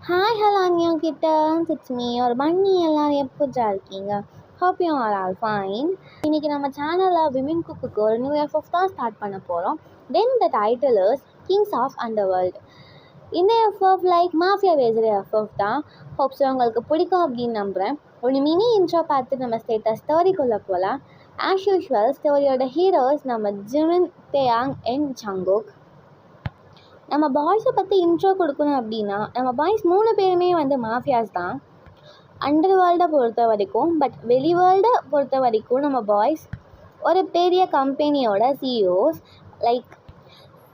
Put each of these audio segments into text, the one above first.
Hi, hello, new kittens. It's me, your bunny. எல்லாரும் எப்படிடா இருக்கீங்க? Hope you are all fine. இன்னைக்கு நம்ம சேனலில் விமன் குக்குக்கு ஒரு நியூ எஃப்எஃப் தான் ஸ்டார்ட் பண்ண போகிறோம். Then the title is kings of underworld. இந்த எஃப்எஃப் லைக் மாஃபியா பேசுகிற எஃப்எஃப் தான். ஹோப்ஸ் உங்களுக்கு பிடிக்கும் அப்படின்னு நம்புகிறேன். ஒரு மினி இன்ட்ரோ பார்த்து நம்ம ஸ்டேட்டஸ் ஸ்டோரிக்குள்ளே போகலாம். ஆஸ் யூஷுவல் ஸ்டோரியோட ஹீரோஸ் நம்ம ஜிமின், தேயாங் அண்ட் ஜங்குக். நம்ம பாய்ஸை பற்றி இன்ட்ரோ கொடுக்கணும் அப்படின்னா நம்ம பாய்ஸ் 3 பேருமே மாஃபியாஸ் தான் அண்டர் வேர்ல்டை பொறுத்த வரைக்கும். பட் வெளி வேர்ல்டை பொறுத்த வரைக்கும் நம்ம பாய்ஸ் ஒரு பெரிய கம்பெனியோட CEOs like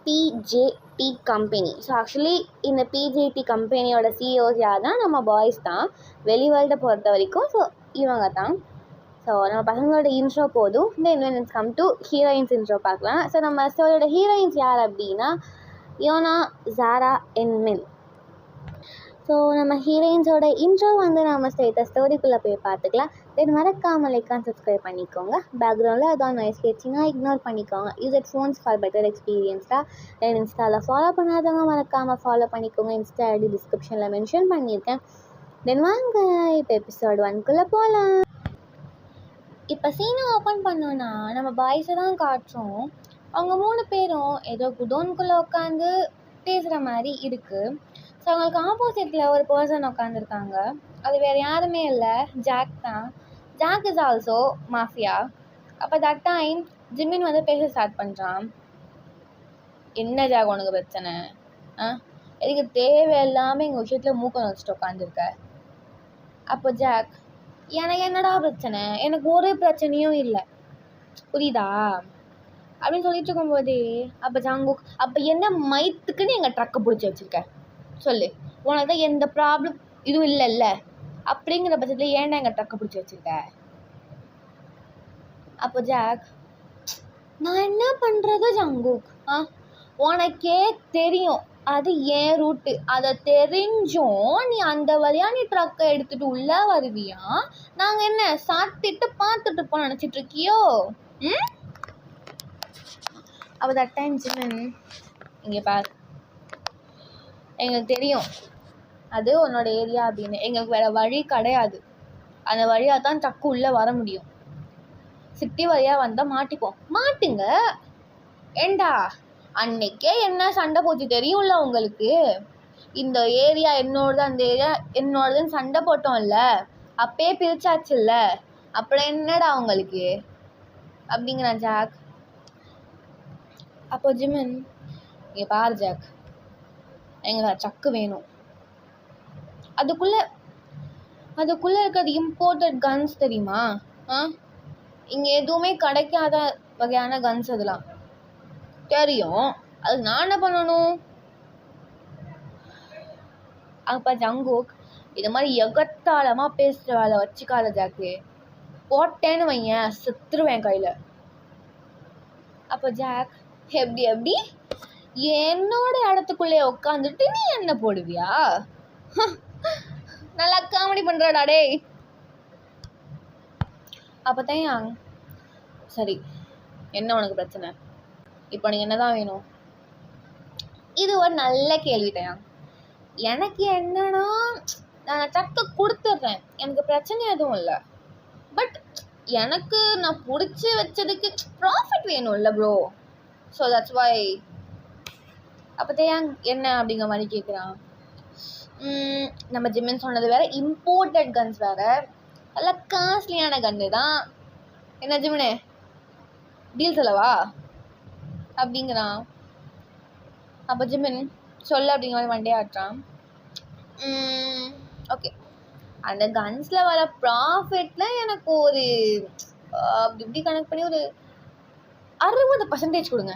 BJD company. So actually இந்த பிஜேடி கம்பெனியோட சிஇஓஸ் யார் தான்? நம்ம பாய்ஸ் தான் வெளி வேர்ல்டை பொறுத்த வரைக்கும். ஸோ இவங்க தான். ஸோ நம்ம பசங்களோட இன்ட்ரோ போதும். தென் when it's come to heroines intro பார்க்கலாம். ஸோ நம்ம ஸ்டோரியோட ஹீரோயின்ஸ் யார் அப்படின்னா யோனா, ஜாரா அண்ட் மின். ஸோ நம்ம ஹீரோயின்ஸோட இன்ட்ரோ நம்ம ஸ்டோரிக்குள்ளே போய் பார்த்துக்கலாம். தென் மறக்காமல் லைக் அண்ட் சப்ஸ்கிரைப் பண்ணிக்கோங்க. பேக்ரவுண்டில் அதான் நாய்ஸ் கேட்சிங்கன்னா இக்னோர் பண்ணிக்கோங்க. Use it phones for better எக்ஸ்பீரியன்ஸாக. தென் இன்ஸ்டாவில் ஃபாலோ பண்ணாதவங்க மறக்காமல் ஃபாலோ பண்ணிக்கோங்க. இன்ஸ்டா ஐடி டிஸ்கிரிப்ஷனில் மென்ஷன் பண்ணியிருக்கேன். தென் வாங்க இப்போ எபிசோட் 1 போகலாம். இப்போ சீனை ஓப்பன் பண்ணோன்னா நம்ம பாய்ஸை தான் காட்டுறோம். அவங்க 3 பேரும் ஏதோ குடோன்குள்ளே உட்காந்து பேசுகிற மாதிரி இருக்குது. ஸோ அவங்களுக்கு ஆப்போசிட்டில் ஒரு பர்சன் உட்காந்துருக்காங்க. அது வேறு யாருமே இல்லை, ஜாக் தான். Jack is also mafia. அப்போ தட் டைம் ஜிமின் பேச ஸ்டார்ட் பண்ணுறான். என்ன ஜாக் உனக்கு பிரச்சனை? எனக்கு தேவையில்லாமல் எங்கள் விஷயத்தில் மூக்கம் வச்சுட்டு உட்காந்துருக்க. அப்போ ஜாக், எனக்கு என்னடா பிரச்சனை? எனக்கு ஒரு பிரச்சனையும் இல்லை, புரியுதா அப்படின்னு சொல்லிட்டு இருக்கும்போது அப்போ ஜங்குக், அப்போ என்ன மைத்துக்குன்னு எங்கள் ட்ரக்கை பிடிச்சி வச்சுருக்க சொல்லு, உனக்கு தான் எந்த ப்ராப்ளம் இதுவும் இல்லைல்ல, அப்படிங்கிற பட்சத்தில் ஏன்டா எங்கள் ட்ரக்கை பிடிச்சி வச்சுருக்க? அப்போ ஜாக், நான் என்ன பண்ணுறது ஜங்குக்? உனக்கே தெரியும் அது ஏன் ரூட்டு. அதை தெரிஞ்சும் நீ அந்த வழியாக நீ ட்ரக்கை எடுத்துகிட்டு உள்ளே வருவியா? நாங்கள் என்ன சாத்திட்டு பார்த்துட்டு இருப்போம் நினச்சிட்டு இருக்கியோ? அப்போ தட் டைம் ஜிமின், இங்கே பார், எங்களுக்கு தெரியும் அது உன்னோட ஏரியா அப்படின்னு. எங்களுக்கு வேறு வழி கிடையாது. அந்த வழியாக தான் ட்ரக்கு உள்ளே வர முடியும். சிட்டி வழியாக வந்தால் மாட்டிப்போம். மாட்டுங்க. ஏண்டா அன்னைக்கே என்ன சண்டை போச்சு தெரியும்ல உங்களுக்கு? இந்த ஏரியா என்னோடது, அந்த ஏரியா என்னோடதுன்னு சண்டை போட்டோம்ல, அப்பயே பிரிச்சாச்சுல்ல, அப்புறம் என்னடா உங்களுக்கு அப்படிங்கிறான் ஜாக். அப்போ ஜிமின், இங்கே பாரு ஜாக், எங்களுக்கு சக்கு வேணும். அதுக்குள்ளே இருக்கிறது இம்போர்ட்டட் கன்ஸ் தெரியுமா? இங்கே எதுவுமே கிடைக்காத வகையான கன்ஸ் அதெல்லாம் தெரியும். அதுக்கு நான் என்ன பண்ணணும்? அப்போ ஜங்குக், இது மாதிரி எகத்தாளமாக பேசுகிற வேலை வச்சுக்காத ஜாக்கு, போட்டேன்னு வையன் செத்துருவேன் கையில். அப்போ ஜாக், எப்படி என்னோட இடத்துக்குள்ளே உட்காந்துட்டு நீ என்ன போடுவியா? நல்லா காமெடி பண்ணுறாடா டே. அப்போ தான், சரி என்ன உனக்கு பிரச்சனை? இப்போ நீங்க என்னதான் வேணும்? இது ஒரு நல்ல கேள்வி தான். எனக்கு என்னன்னா, நான் ட்ரக்கை கொடுத்துட்றேன், எனக்கு பிரச்சனை எதுவும் இல்லை. பட் எனக்கு நான் பிடிச்சி வச்சதுக்கு ப்ராஃபிட் வேணும்ல ப்ரோ. So that's why. அப்போ தான் என்ன அப்படிங்கிற மாதிரி கேட்குறான். நம்ம ஜிமின் சொன்னது வேறு, இம்போர்ட்டட் கன்ஸ் வேறு, நல்ல காஸ்ட்லியான கன்று தான். என்ன ஜிமினே, டீல் சொல்லவா அப்படிங்கிறான். அப்போ ஜிமின் சொல்ல அப்படிங்கிற மாதிரி வண்டியை ஆட்டுறான். ஓகே, அந்த கன்ஸில் வர ப்ராஃபிட்டில் எனக்கு ஒரு அப்படி இப்படி கணக்கு பண்ணி ஒரு 60% கொடுங்க.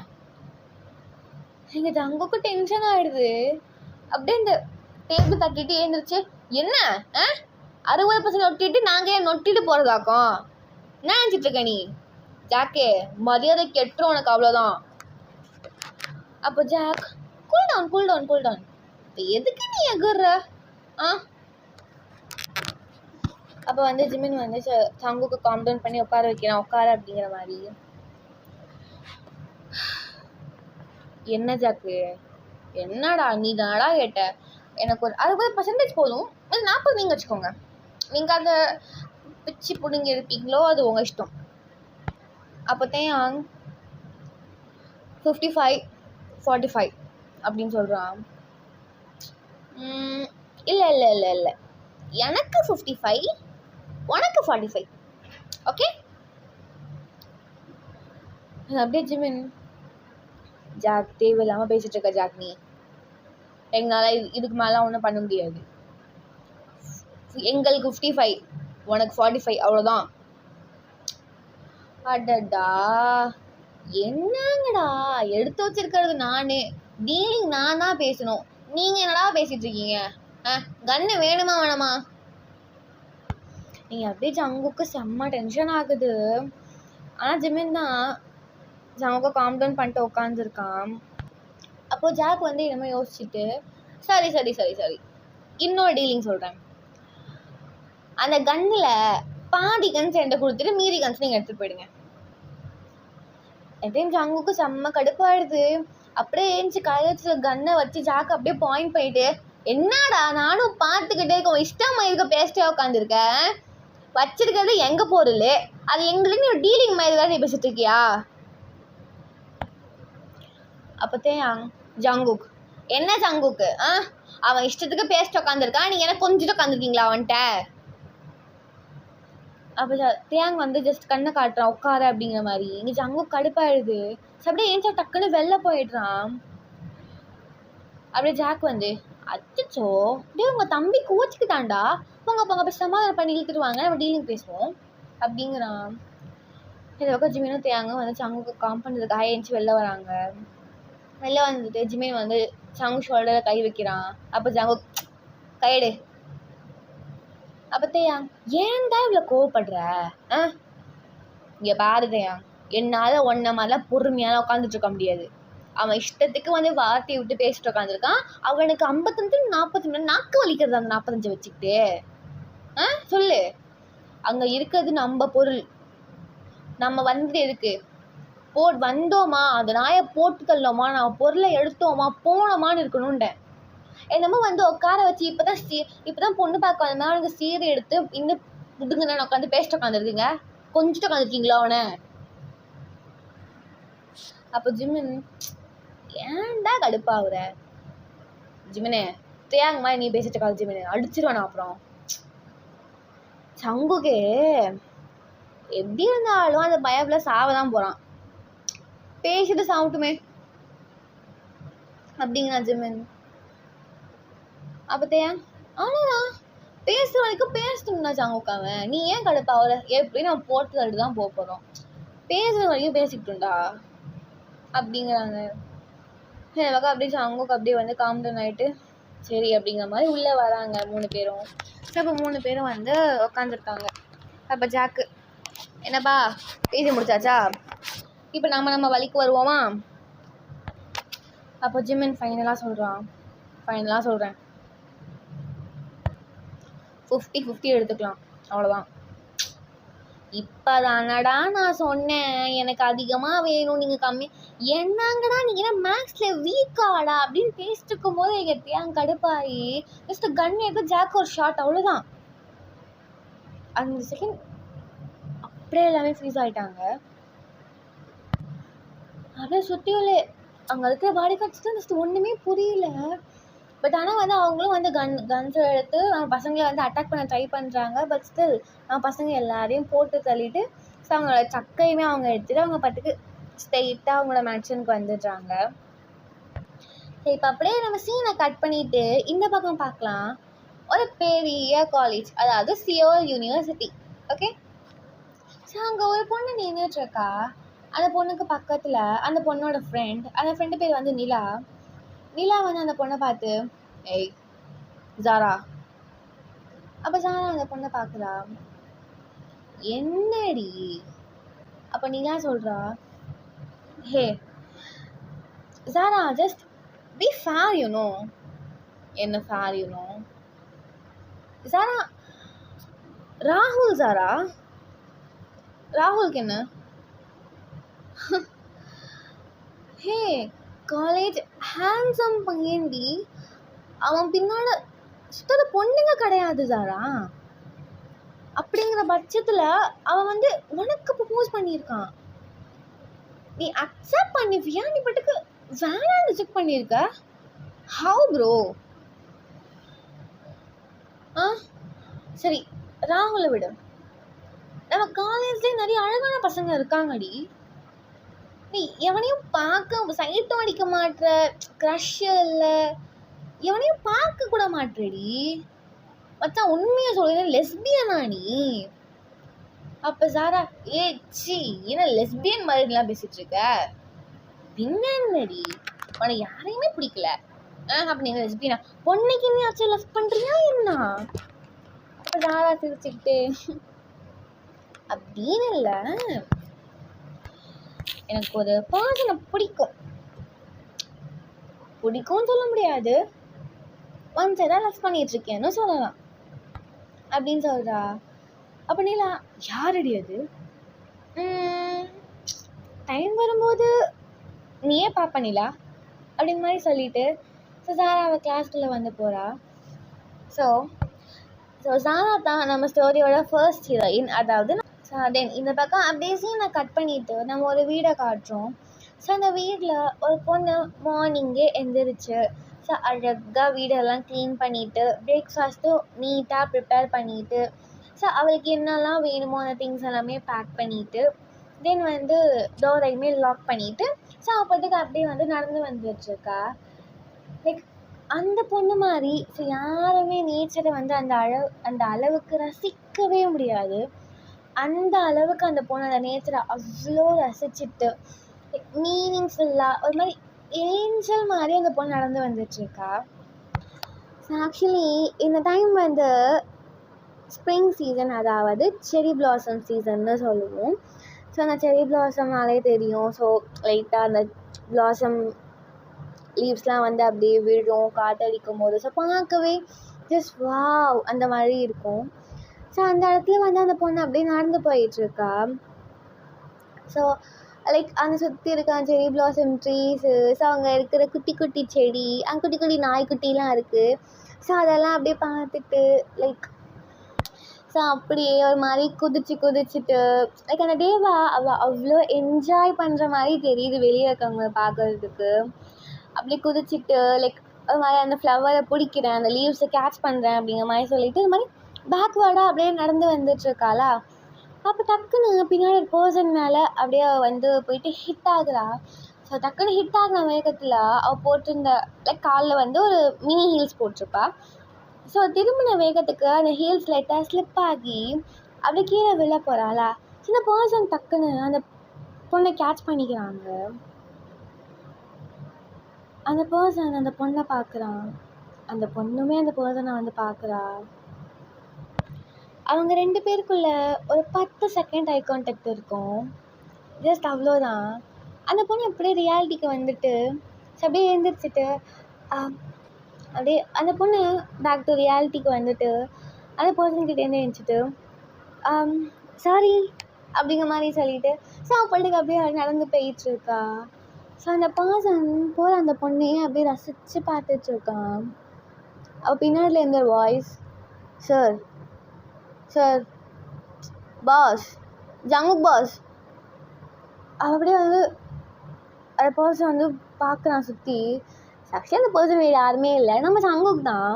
எங்கள் ஜங்குக்கு டென்ஷன் ஆகிடுது. அப்படியே இந்த டேபிள் தட்டிட்டு ஏந்திரிச்சு, என்ன 60% ஒட்டிட்டு நாங்கள் ஏன் நொட்டிட்டு போகிறதாக்கும்? என்ன நினச்சிட்டு இருக்க நீ ஜாக்கே? மரியாதை கெட்டுரும் உனக்கு, அவ்வளோதான். அப்போ ஜாக், கூல் டவுன். இப்போ எதுக்கு நீ எகுற? அப்போ ஜிமின் ஜங்குக்கு காம் டவுன் பண்ணி உட்கார வைக்கிறான். உட்கார அப்படிங்கிற மாதிரி. என்ன ஜாக்கு, என்னடா நீ தானடா கேட்ட? எனக்கு ஒரு 60% போதும். அது 40 நீங்கள் வச்சுக்கோங்க. நீங்கள் அதை பிச்சு பிடுங்கி எடுப்பீங்களோ அது உங்கள் இஷ்டம். அப்போ தான் 55-45 அப்படின்னு சொல்கிறான். இல்லை இல்லை இல்லை இல்லை, எனக்கு 55, உனக்கு 45. ஓகே. அப்படியே ஜிமின், ஜாக் தேவையில்லாமல் பேசிட்டு இருக்க ஜாக், நீ எங்களால் இதுக்கு மேலே ஒன்றும் பண்ண முடியாது. எங்களுக்கு 55, உனக்கு 45, அவ்வளோதான். அடடா, என்னங்கடா எடுத்து வச்சிருக்கிறது நானு, டீலிங் நான் தான் பேசணும், நீங்கள் என்னடா பேசிட்டு இருக்கீங்க? கன்னு வேணுமா வேணாமா? நீங்கள் அப்படியே ஜங்குக்கு செம்ம டென்ஷன் ஆகுது. ஆனால் ஜிமின் தான் ஜங்குக்கு காம் டவுன் பண்ணிட்டு உட்காந்துருக்கான். அப்போது ஜாக் வந்து என்னமோ யோசிச்சுட்டு, சரி சரி சரி சரி இன்னொரு டீலிங் சொல்கிறேன். அந்த கன்னில் பாதி கன்ஸ் என்கிட்ட கொடுத்துட்டு மீதி கன்ஸ் நீங்கள் எடுத்துகிட்டு போயிடுங்க. எப்படியும் ஜங்குக்கு செம்ம கடுப்பாயிடுது. அப்படியே ஏஞ்சி கையத்தில் கன்னை வச்சு ஜாக் அப்படியே பாயிண்ட் பண்ணிட்டு, என்னடா நானும் பார்த்துக்கிட்டே இருக்கோம், இஷ்டமா இருக்க பேசிட்டே உட்காந்துருக்க, வச்சிருக்கிறது எங்க பொருள், அது எங்களுக்கு ஒரு டீலிங் மாதிரி தான் நீ பேசிட்டு இருக்கியா? அப்போதான் ஜங்குக், என்ன ஜங்குக்கு, அவன் இஷ்டத்துக்கு பேசிட்டு உட்காந்துருக்கான், நீங்கள் என்ன கொஞ்சிட்டு உட்காந்துருக்கீங்களா அவன்கிட்ட? அப்போ தேங் வந்து ஜஸ்ட் கண்ணை காட்டுறான் உட்கார அப்படிங்கிற மாதிரி. இங்கே ஜங்குக் கடுப்பாயிடுது. அப்படியே ஏன்ச்சா டக்குன்னு வெளில போயிடுறான். அப்படியே ஜாக் வந்து, அச்சோ அப்படியே உங்கள் தம்பி கோச்சிக்கிட்டான்டா, போங்க போங்க அப்போ சமாதானம் பண்ணி இழுத்துட்டு வாங்க, நம்ம டீலிங் பேசுவோம் அப்படிங்கிறான். இந்த பக்கம் ஜிமினும் தேங்க வந்து ஜங்குக்கு காம் பண்ணுறதுக்காக ஏஞ்சி வெளில வராங்க. வெளில வந்துட்டு ஜிமின் வந்து ஜங்கு ஷோல்டரில் கை வைக்கிறான். அப்போ ஜங்குக், கையெடு. அப்போ தேயாங், ஏன்டா இவ்வளோ கோவப்படுற? இங்கே பாரு தேயாங், என்னால் ஒன்றை மாதிரிலாம் பொறுமையால உட்காந்துட்டு இருக்க முடியாது. அவன் இஷ்டத்துக்கு வந்து வார்த்தையை விட்டு பேசிட்டு உட்காந்துருக்கான். அவனுக்கு 55-40 நாக்கு வலிக்கிறது அந்த 45 வச்சுக்கிட்டு. சொல்லு, அங்கே இருக்கிறது நம்ம பொருள், நம்ம வந்து எதுக்கு வந்தோமா, அந்த நாயை போட்டு தள்ளோமா, நம்ம பொருளை எடுத்தோமா போனோமான்னு இருக்கணும்ட்டேன். என்னமோ வந்து உட்கார வச்சு இப்போதான் பொண்ணு பார்க்க வந்த மாதிரி அவனுக்கு சீரை எடுத்து இன்னும் புடுங்கன்னு உட்காந்து பேசிட்டு உட்காந்துருக்கீங்க, கொஞ்சிட்டு உட்காந்துருக்கீங்களா அவனை? அப்போ ஜிமின், ஏன்டா கடுப்பாகுற? ஜிமினே தேங்க மாதிரி நீ பேசிட்டு இருக்காது ஜிமினே, அடிச்சிருவானா அப்புறம். சங்குக்கு எப்படி இருந்தாலும் அந்த பயப்புல சாவதான் போறான், பேசிட்டு சாப்பிட்டுமே அப்படிங்கிறா ஜிமின். அப்பத்தையா ஆனாதான் பேசுற வரைக்கும் பேசணும்னா ஜங்குக்காவன், நீ ஏன் கடுப்பாவல? எப்படி நம்ம போட்டு தள்ளிட்டு தான் போகிறோம், பேசுற வரைக்கும் பேசிக்கிட்டுண்டா அப்படிங்கிறாங்க. பக்கம் அப்படியே ஜங்குக்கு அப்படியே வந்து காம் டவுன் ஆகிட்டு சரி அப்படிங்கிற மாதிரி உள்ளே வராங்க 3 பேரும். அப்போ 3 பேரும் வந்து உட்காந்துருக்காங்க. அப்போ ஜாக்கு, என்னப்பா பேசி முடிச்சாச்சா, இப்போ நம்ம வழிக்கு வருவோமா? அப்போ ஜிமின் ஃபைனலாக சொல்கிறேன் 50-50 எடுத்துக்கலாம், அவ்வளோதான். இப்போ தானடா நான் சொன்னேன் எனக்கு அதிகமாக வேணும், நீங்கள் கம்மி, என்னங்கடா நீங்கள் மேக்ஸில் வீக்காடா அப்படின்னு பேசிட்டு இருக்கும் போது எங்கள் தேங்க கடுப்பாகி ஜஸ்ட் கன் எடுத்து ஜாக் ஒரு ஷாட், அவ்வளோதான். அந்த செகண்ட் அப்படியே எல்லாமே ஃப்ரீஸ் ஆகிட்டாங்க. அப்படியே சுற்றியுள்ளே அங்கே இருக்கிற பாடி கார்ட்ஸ் தான் ஜஸ்ட் ஒன்றுமே புரியல. பட் ஆனால் வந்து அவங்களும் வந்து கன்ஸை எடுத்து பசங்களை வந்து அட்டாக் பண்ண ட்ரை பண்ணுறாங்க. பட் ஸ்டில் பசங்க எல்லாரையும் போட்டு தள்ளிட்டு ஸோ அவங்களோட சக்கையுமே அவங்க எடுத்துகிட்டு அவங்க பாட்டுக்கு ஸ்ட்ரெயிட்டாக அவங்களோட மேன்ஷனுக்கு வந்துடுறாங்க. சரி, இப்போ அப்படியே நம்ம சீனை கட் பண்ணிவிட்டு இந்த பக்கம் பார்க்கலாம். ஒரு பெரிய காலேஜ், அதாவது சியோல் யூனிவர்சிட்டி. ஓகே, ஸோ அங்கே ஒரு பொண்ணு நின்றுட்டுருக்கா. அந்த பொண்ணுக்கு பக்கத்தில் அந்த பொண்ணோட அந்த ஃப்ரெண்டு பேர் வந்து நிலா வந்து அந்த பொண்ணை பார்த்து, ஏய் ஜாரா. அப்போ ஜாரா அந்த பொண்ணை பார்க்குறா, என்னடி? அப்போ நிலா சொல்கிறா, ஹே ஜாரா ஜஸ்ட் பி ஃபேர் யூனோ. என்ன ஃபேர் யூனோ? ஜாரா ராகுல், ஜாரா ராகுலுக்கு என்ன? ஹே காலேஜ் ஹேண்ட்ஸம் பையன்டி, அவன் பின்னால சுத்தது பொண்ணுங்க கிடையாது சாரா. அப்படிங்கிற பட்சத்தில் அவன் வந்து உனக்கு ப்ரப்போஸ் பண்ணியிருக்கான். நீ அக்செப்ட் பண்ணிவியா? நீ பட்டுக்கு வேணான்னு ரிஜெக்ட் பண்ணியிருக்க. How bro? சரி, ராகுலை விடு. நம்ம காலேஜ்லேயே நிறைய அழகான பசங்க இருக்காங்கடி. நீ எவனையும் பார்க்க சைட்டும் அடிக்க மாட்ற, க்ரஷ் இல்லை, எவனையும் பார்க்க கூட மாட்டேடி. மச்சான் உண்மையாக சொல்லுறேன், லெஸ்பியனா நீ? அப்போ சாரா சி என்ன லெஸ்பியன் மாதிரிலாம் பேசிட்டு இருக்க? பின்னடி உனக்கு யாரையுமே பிடிக்கல அப்போ நீங்கள் லெஸ்பியனா? பொண்ணுக்கு இன்னும் லவ் பண்ணுறியா என்ன? அப்போ சாரா சிரிச்சுக்கிட்டு அப்படின்னு இல்லை, எனக்கு ஒரு பர்சனை பிடிக்கும்னு சொல்ல முடியாது, ஒன் சைடாக லவ் பண்ணிட்டு இருக்கேன்னு சொல்லலாம் அப்படின்னு சொல்றா. அப்போ நீலா யாரடி அது? டைம் வரும்போது நீயே பாப்ப நிலா அப்படின் மாதிரி சொல்லிட்டு சாரா அவள் கிளாஸ்குள்ளே வந்து போகிறா. ஸோ சாரா தான் நம்ம ஸ்டோரியோட ஃபர்ஸ்ட் ஹீரோயின். அதாவது தென் இந்த பக்கம் அப்படியே சீனை கட் பண்ணிவிட்டு நம்ம ஒரு வீடை காட்டுறோம். ஸோ அந்த வீட்டில் ஒரு பொண்ணு மார்னிங்கே எழுந்திரிச்சு ஸோ அழகாக வீடெல்லாம் க்ளீன் பண்ணிவிட்டு பிரேக்ஃபாஸ்ட்டும் நீட்டாக ப்ரிப்பேர் பண்ணிவிட்டு ஸோ அவளுக்கு என்னெல்லாம் வேணுமோ அந்த திங்ஸ் எல்லாமே பேக் பண்ணிவிட்டு தென் வந்து டோரையுமே லாக் பண்ணிவிட்டு ஸோ அப்போதுக்கு அப்படியே வந்து நடந்து வந்துட்டுருக்கா. லைக் அந்த பொண்ணு மாதிரி ஸோ யாருமே நேச்சரை வந்து அந்த அளவுக்கு ரசிக்கவே முடியாது. அந்த அளவுக்கு அந்த பொண்ணு அந்த நேச்சரை அவ்வளோ ரசிச்சுட்டு மீனிங்ஃபுல்லாக ஒரு மாதிரி ஏஞ்சல் மாதிரி அந்த பொண்ணு நடந்து வந்துட்டுருக்கா. ஸோ ஆக்சுவலி இந்த டைம் வந்து ஸ்ப்ரிங் சீசன், அதாவது செரி பிளாசம் சீசன்னு சொல்லுவோம். ஸோ அந்த செரி பிளாசம்னாலே தெரியும். ஸோ லைட்டாக அந்த பிளாசம் லீவ்ஸ்லாம் வந்து அப்படியே விழும் காற்றடிக்கும் போது. ஸோ பார்க்கவே ஜஸ்ட் வாவ் அந்த மாதிரி இருக்கும். ஸோ அந்த இடத்துல வந்து அந்த பொண்ணு அப்படியே நடந்து போயிட்டுருக்கா. ஸோ லைக் அந்த சுற்றி இருக்க செரி பிளாசம் ட்ரீஸு, ஸோ அங்கே இருக்கிற குட்டி குட்டி செடி, அங்கே குட்டி குட்டி நாய்க்குட்டிலாம் இருக்குது. ஸோ அதெல்லாம் அப்படியே பார்த்துட்டு லைக் ஸோ அப்படியே ஒரு மாதிரி குதிச்சுட்டு லைக் அந்த டேவை அவள் அவ்வளோ என்ஜாய் பண்ணுற மாதிரி தெரியுது வெளியே இருக்கவங்க பார்க்குறதுக்கு. அப்படியே குதிச்சுட்டு லைக் ஒரு மாதிரி அந்த ஃப்ளவரை பிடிக்கிறேன், அந்த லீவ்ஸை கேட்ச் பண்ணுறேன் அப்படிங்கிற மாதிரி சொல்லிட்டு இந்த மாதிரி பேக்வேர்டாக அப்படியே நடந்து வந்துட்டுருக்காளா. அப்போ டக்குன்னு பின்னாடி ஒரு பர்சன் மேலே அப்படியே வந்து போயிட்டு ஹிட் ஆகுறா. ஸோ டக்குன்னு ஹிட் ஆகிற வேகத்தில் அவள் போட்டிருந்த லைக் காலில் வந்து ஒரு மினி ஹீல்ஸ் போட்டிருப்பா. ஸோ திரும்பின வேகத்துக்கு அந்த ஹீல்ஸ் லைட்டாக ஸ்லிப் ஆகி அப்படியே கீழே விழ போகிறாளா. சின்ன பர்சன் டக்குன்னு அந்த பொண்ணை கேட்ச் பண்ணிக்கிறாங்க. அந்த பர்சன் அந்த பொண்ணை பார்க்குறான், அந்த பொண்ணுமே அந்த பர்சனை வந்து பார்க்குறா. அவங்க 2 பேருக்குள்ளே ஒரு 10 செகண்ட் ஐ கான்டாக்ட் இருக்கும், ஜஸ்ட் அவ்வளோதான். அந்த பொண்ணு அப்படியே ரியாலிட்டிக்கு வந்துட்டு அப்படியே எழுந்திரிச்சிட்டு அப்படியே அந்த பொண்ணு பேக் டு ரியாலிட்டிக்கு வந்துட்டு அந்த பர்சன்கிட்டேருந்து எழுந்திரிச்சிட்டு சாரி அப்படிங்கிற மாதிரி சொல்லிட்டு ஸோ அப்பட்டுக்கு அப்படியே நடந்து போயிட்டுருக்கா. ஸோ அந்த பர்சன் போகிற அந்த பொண்ணையே அப்படியே ரசித்து பார்த்துட்ருக்கான். அவள் பின்னாடியில் இருந்த voice, sir sir boss Jungkook boss. அவள் அப்படியே வந்து அந்த பர்சன் வந்து பார்க்குறான் சுற்றி. ஆக்சுவலி அந்த பர்சன் வேறு யாருமே இல்லை, நம்ம ஜங்குக் தான்.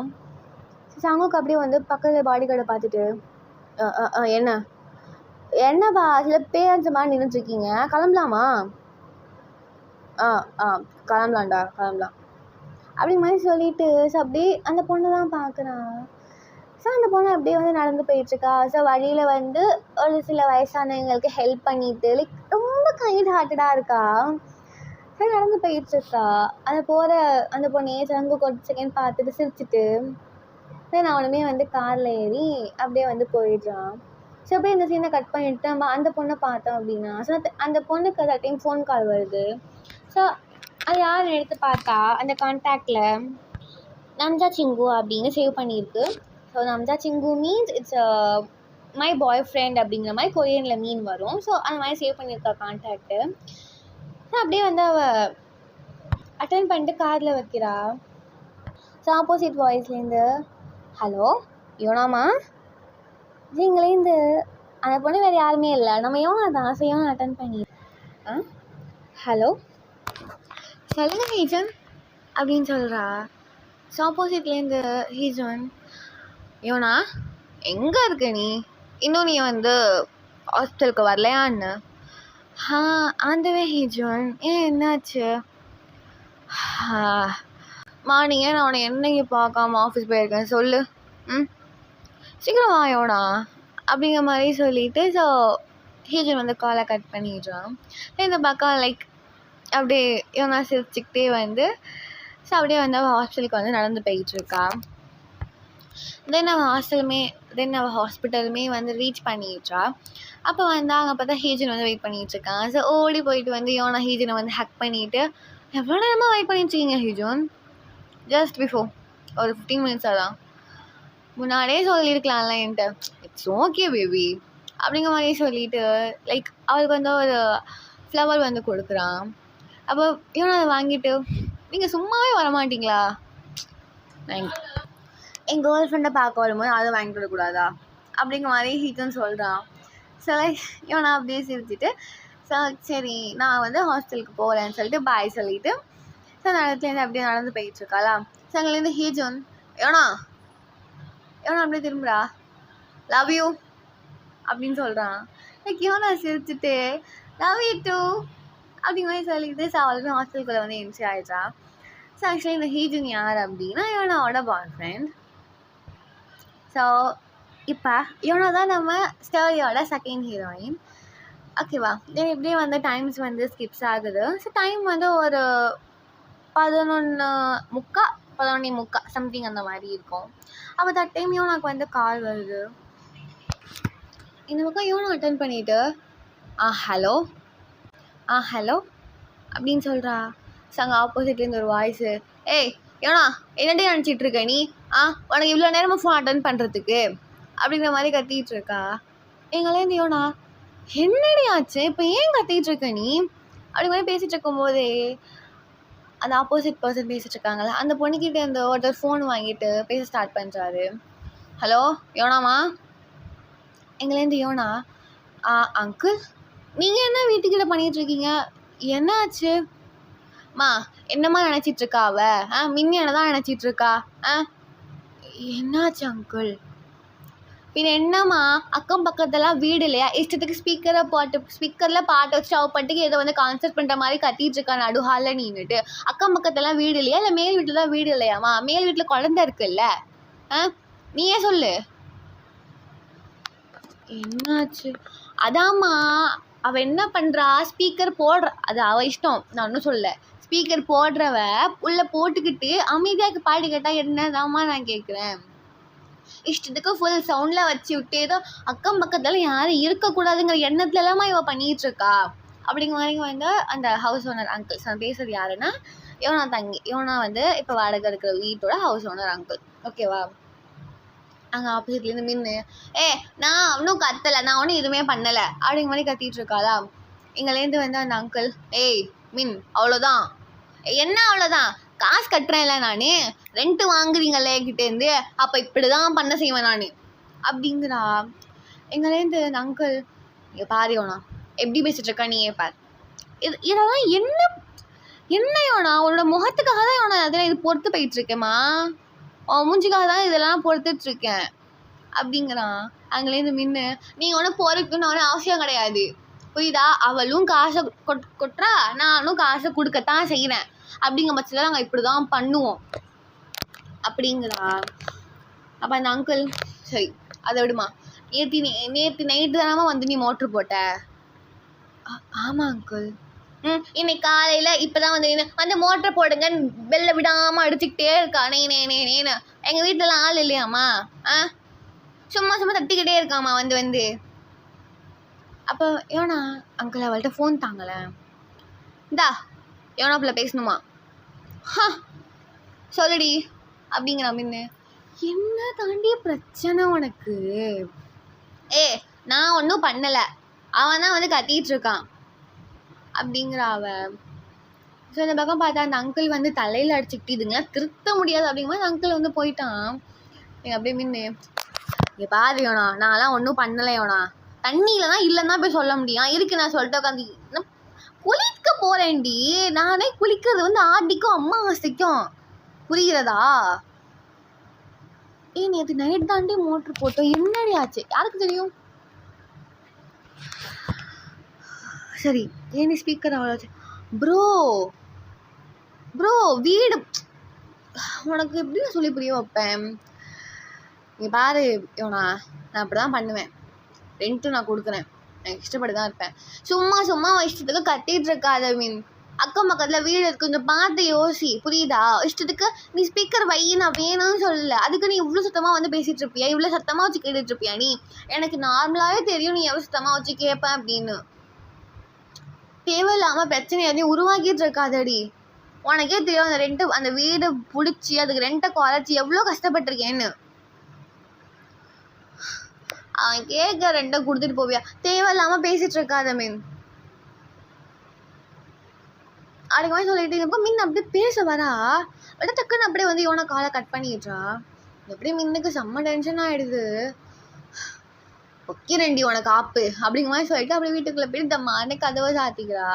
ஜங்குக் அப்படியே வந்து பக்கத்தில் பாடி கார்டை பார்த்துட்டு என்னப்பா சில பேரண்ட்ஸ் மாதிரி நின்றுட்டுருக்கீங்க, கிளம்பலாமா? கிளம்பலாம் அப்படி மாதிரி சொல்லிட்டு ஸோ அப்படியே அந்த பொண்ணை தான் பார்க்குறான். ஸோ அந்த பொண்ணு அப்படியே வந்து நடந்து போயிட்டுருக்கா. ஸோ வழியில் வந்து ஒரு சில வயசானவங்களுக்கு ஹெல்ப் பண்ணிட்டு லைக் ரொம்ப கைண்ட் ஹார்ட்டடாக இருக்கா. ஸோ நடந்து போயிட்டுருக்கா. அந்த பொண்ணையே சங்கு ஒரு செகண்ட் பார்த்துட்டு சிரிச்சுட்டு தென் அவனுமே வந்து காரில் ஏறி அப்படியே வந்து போயிடுறான். ஸோ அப்படியே இந்த சீனை கட் பண்ணிவிட்டு நம்ம அந்த பொண்ணை பார்த்தோம் அப்படின்னா ஸோ அந்த பொண்ணுக்கு அந்த டைம் ஃபோன் கால் வருது. ஸோ அது யாருன்னு எடுத்து பார்த்தா அந்த கான்டாக்டில் நம்ஜா சிங்கு அப்படின்னு சேவ் பண்ணியிருக்கு. ஸோ நம்ஜா சிங்கு means it's my boyfriend அப்படிங்கிற மாதிரி கொரியனில் மீன் வரும். ஸோ அந்த மாதிரி சேவ் பண்ணியிருக்கா கான்டாக்டு. ஸோ அப்படியே வந்து அவள் அட்டன் பண்ணிட்டு காரில் வைக்கிறா. ஸோ ஆப்போசிட் வாய்ஸ்லேருந்து ஹலோ யோனாமா இங்கேருந்து அந்த பொண்ணு வேறு யாருமே இல்லை, நம்ம யோனா தான். ஸோ யோனா அட்டன் பண்ணி ஹலோ சொல்லுங்க ஹீஜன் அப்படின்னு சொல்கிறா. ஸோ ஆப்போசிட்லேருந்து ஹீஜன் யோனா எங்கே இருக்க நீ, இன்னும் நீ வந்து ஹாஸ்டலுக்கு வரலையான்னு? ஆண்டவே ஹீஜன் ஏன் என்னாச்சு? மார்னிங்கே நான் உன்னை என்னைக்கு பார்க்காம ஆஃபீஸ் போயிருக்கேன் சொல்லு. சீக்கிரம் வா யோனா அப்படிங்கிற மாதிரி சொல்லிவிட்டு ஸோ ஹீஜன் வந்து காலை கட் பண்ணிடுறான். இந்த பக்கம் லைக் அப்படியே யோனா சிரிச்சுக்கிட்டே வந்து ஸோ அப்படியே வந்து அவள் ஹாஸ்டலுக்கு வந்து நடந்து போயிட்டுருக்கா. தென் அவள் ஹாஸ்பிட்டலுமே வந்து ரீச் பண்ணிடுறா. அப்போ வந்து அங்கே பார்த்தா ஹீஜன் வந்து வெயிட் பண்ணிகிட்ருக்கான். ஸோ ஓடி போயிட்டு வந்து யோனா ஹீஜனை வந்து ஹக் பண்ணிவிட்டு எவ்வளோ நேரமாக வெயிட் பண்ணிட்டுருக்கீங்க ஹீஜன்? ஜஸ்ட் பிஃபோர் ஒரு 15 மினிட்ஸாக தான், முன்னாடியே சொல்லியிருக்கலாம்ல என்கிட்ட. இட்ஸ் ஓகே பேபி அப்படிங்கிற மாதிரி சொல்லிவிட்டு லைக் அவளுக்கு வந்து ஒரு ஃப்ளவர் வந்து கொடுக்குறான். அப்போ யோனா அதை வாங்கிட்டு நீங்கள் சும்மாவே வரமாட்டிங்களா, என் கேர்ள் ஃப்ரெண்டை பார்க்க வரும்போது அதை வாங்கிட்டு வரக்கூடாதா அப்படிங்கிற மாதிரி ஹீஜன் சொல்கிறான். ஸோ லைக் யோனா அப்படியே சிரிச்சிட்டு ஸோ சரி நான் வந்து ஹாஸ்டலுக்கு போகிறேன்னு சொல்லிட்டு பாய் சொல்லிவிட்டு ஸோ அந்த இடத்துலேருந்து அப்படியே நடந்து போயிட்டுருக்காளா. ஸோ அங்கேருந்து ஹீஜன் யோனா அப்படியே திரும்புறா, லவ் யூ அப்படின்னு சொல்கிறான். லைக் யோனா சிரிச்சுட்டு லவ் யூ டூ அப்படிங்கிற மாதிரி சொல்லிட்டு ஸோ அவளுமே ஹாஸ்டலுக்குள்ளே வந்து என்ட்ரி ஆகிடுறா. ஸோ ஆக்சுவலி இந்த ஹீஜன் யார் அப்படின்னா யோனாவோட பாய் ஃப்ரெண்ட். ஸோ இப்போ யோனா தான் நம்ம ஸ்டோரியோட செகண்ட் ஹீரோயின். ஓகேவா? தென் இப்படியே வந்து டைம்ஸ் வந்து ஸ்கிப்ஸ் ஆகுது. ஸோ டைம் வந்து ஒரு 11:30 சம்திங் அந்த மாதிரி இருக்கும். அப்போ தட் டைம் யோனாக்கு வந்து கால் வருது. இந்த பக்கம் யோனா அட்டன் பண்ணிவிட்டு ஹலோ அப்படின்னு சொல்கிறா. ஸோ அங்கே ஆப்போசிட்லேருந்து ஒரு வாய்ஸு ஏய் யோனா என்னடி நினச்சிட்ருக்க நீ, உனக்கு இவ்வளோ நேரமாக ஃபோன் அட்டன் பண்ணுறதுக்கு அப்படிங்கிற மாதிரி கத்திகிட்டு இருக்கா. எங்களேருந்து யோனா என்னடி ஆச்சு, இப்போ ஏன் கத்திகிட்டு இருக்க நீ அப்படி மாதிரி பேசிகிட்டு இருக்கும்போதே அந்த ஆப்போசிட் பர்சன் பேசிகிட்டு இருக்காங்களா அந்த பொண்ணுக்கிட்ட இந்த ஒருத்தர் ஃபோன் வாங்கிட்டு பேச ஸ்டார்ட் பண்ணுறாரு. ஹலோ யோனாமா? எங்களேருந்து யோனா அங்கிள் நீங்கள் என்ன வீட்டுக்கிட்ட பண்ணிகிட்ருக்கீங்க, என்ன ஆச்சு? என்னம்மா நினச்சிட்ருக்கா அவ? மின்னி என்ன தான் நினச்சிட்ருக்கா? என்னாச்சு அங்கிள்? பின்ன என்னம்மா அக்கம் பக்கத்தெல்லாம் வீடு இல்லையா, இஷ்டத்துக்கு ஸ்பீக்கரில் பாட்டு வச்சு அவள் பட்டுக்கு ஏதோ வந்து கான்சர்ட் பண்ணுற மாதிரி கத்திட்டு இருக்கா நடு ஹாலில் நின்றுட்டு. அக்கம் பக்கத்தெல்லாம் வீடு இல்லையா, இல்லை மேல் வீட்டில் தான் வீடு இல்லையாம்மா? மேல் வீட்டில் குழந்தை இருக்குல்ல, நீயே சொல்லு என்னாச்சு? அதாம்மா அவள் என்ன பண்ணுறா, ஸ்பீக்கர் போடுற, அது அவள் இஷ்டம், நான் ஒன்றும் சொல்ல. ஸ்பீக்கர் போடுறவ உள்ளே போட்டுக்கிட்டு அமைதியாக பாடி கேட்டால் என்னதாம்மா நான் கேட்குறேன். இஷ்டத்துக்கு ஃபுல் சவுண்டில் வச்சு விட்டு ஏதோ அக்கம் பக்கத்தில் யாரும் இருக்கக்கூடாதுங்கிற எண்ணத்துலலாமா இவள் பண்ணிகிட்ருக்கா அப்படிங்கிற மாதிரி வந்து அந்த ஹவுஸ் ஓனர் அங்கிள். நான் பேசுகிறது யாருன்னா யோனா வந்து இப்போ வாடகை இருக்கிற வீட்டோட ஹவுஸ் ஓனர் அங்கிள். ஓகேவா? அங்கே ஆப்போசிட்லேருந்து மின்னு நான் ஒன்றும் கத்தலை, நான் ஒன்றும் எதுவுமே பண்ணலை அப்படிங்கிற மாதிரி கத்திட்டு இருக்காளா. இங்கேருந்து வந்து அந்த அங்கிள் மின் அவ்வளோதான். என்ன அவ்வளோதான்? காசு கட்டுறேன்ல நான், ரெண்ட்டு வாங்குறீங்களே கிட்டேருந்து, அப்போ இப்படி தான் பண்ண செய்வேன் நான் அப்படிங்கிறா. எங்கேருந்து அந்த அங்கிள் இங்கே பாரு யோனா எப்படி பேசிகிட்ருக்கா நீ பார், இதெல்லாம் என்ன யோனா உன்னோட முகத்துக்காக தான் யோனா அதெல்லாம் இது பொறுத்து போயிட்டுருக்கேம்மா, மூஞ்சிக்காக தான் இதெல்லாம் பொறுத்துட்ருக்கேன் அப்படிங்கிறான். அங்கேருந்து மின்னு நீங்கள் ஒன்றும் பொறுக்கணும்னு ஒன்றும் அவசியம் கிடையாது புரியுதா, அவளும் காசை கொட்டுறா நானும் காசை கொடுக்கத்தான் செய்கிறேன் அப்படிங்கிற பட்சத்தில் நாங்கள் இப்படி தான் பண்ணுவோம் அப்படிங்கிறா. அப்போ அந்த அங்கிள் சரி அதை விடுமா, நேற்று நைட்டு தானே வந்து நீ மோட்ரு போட்ட? ஆமாம் அங்கிள். இன்னைக்கு காலையில் இப்போ தான் வந்து மோட்டரை போடுங்கன்னு வெளில விடாமல் அடிச்சுக்கிட்டே இருக்கா. நேன்னு எங்கள் வீட்டிலலாம் ஆள் இல்லையாம்மா, சும்மா தட்டிக்கிட்டே இருக்காம்மா வந்து. அப்போ யோனா அங்கிள் அவள்கிட்ட ஃபோன் தாங்களே, இந்தா யோனாப்பில் பேசணுமா, சொல்லுடி அப்படிங்கிற மின்னு. என்ன தாண்டிய பிரச்சனை உனக்கு? நான் ஒன்றும் பண்ணலை, அவன் தான் வந்து கத்திகிட்டு இருக்கான் அப்படிங்கிற அவ. ஸோ இந்த பக்கம் பார்த்தா அந்த அங்கிள் வந்து தலையில் அடிச்சுக்கிட்டு இதுங்க திருத்த முடியாது அப்படிங்கும்போது அந்த அங்கிள் வந்து போயிட்டான். நீங்கள் அப்படியே மின்னு இங்கே பாருயோண்ணா, நான்லாம் ஒன்றும் பண்ணலையோண்ணா, தண்ணியில் தான் இல்லைன்னா போய் சொல்ல முடியும். இருக்கு நான் சொல்லிட்டு உட்காந்து குளிக்க போகிறேன்டி. நானே குளிக்கிறது வந்து ஆடிக்கும் அம்மாவாசைக்கும், புரிகிறதா? நேற்று நைட் தாண்டி மோட்ரு போட்டோம், என்னடி ஆச்சு யாருக்கு தெரியும்? சரி ஏன் ஸ்பீக்கர் அவ்வளோ ப்ரோ ப்ரோ வீடு உனக்கு எப்படி நான் சொல்லி புரிய வைப்பேன்? நீ பாரு இவனா, நான் அப்படி தான் பண்ணுவேன். ரெண்ட்டும் நான் கொடுக்குறேன், நான் இஷ்டப்பட்டு தான் இருப்பேன். சும்மா சும்மா இஷ்டத்துக்கு கட்டிகிட்டு இருக்காத. அக்கம் பக்கத்தில் வீடு இருக்கு, கொஞ்சம் பார்த்து யோசி, புரியுதா? இஷ்டத்துக்கு நீ ஸ்பீக்கர் வை, நான் வேணும்னு சொல்லலை. அதுக்கு நீ இவ்வளோ சத்தமாக வந்து பேசிகிட்டு இருப்பியா, இவ்வளோ சத்தமாக வச்சு கேட்டுட்டு இருப்பியா? நீ எனக்கு நார்மலாகவே தெரியும் நீ எவ்வளோ சத்தமாக வச்சு கேட்பேன் அப்படின்னு. தேவையில்லாமல் பிரச்சனை எதையும் உருவாக்கிட்டு இருக்காதடி. உனக்கே தெரியும் அந்த ரெண்ட்டு, அந்த வீடு பிடிச்சி அதுக்கு ரெண்ட்டை குறைச்சி எவ்வளோ கஷ்டப்பட்டிருக்கேன்னு. அவன் கேட்க ரெண்டை கொடுத்துட்டு போவியா? தேவையில்லாமல் பேசிகிட்டு இருக்காத அதுக்கு மாதிரி சொல்லிட்டு இருப்போ. அப்படியே பேச வரா, அப்படியே டக்குன்னு அப்படியே வந்து இவனை காலை கட் பண்ணிடுறா. அப்படியே மின்னுக்கு செம்ம டென்ஷன் ஆகிடுது. ஒக்கி ரெண்டி உனக்கு ஆப்பு அப்படிங்கிற மாதிரி சொல்லிட்டு அப்படியே வீட்டுக்குள்ளே போய் தம்மானே கதவை சாத்திக்கிறா.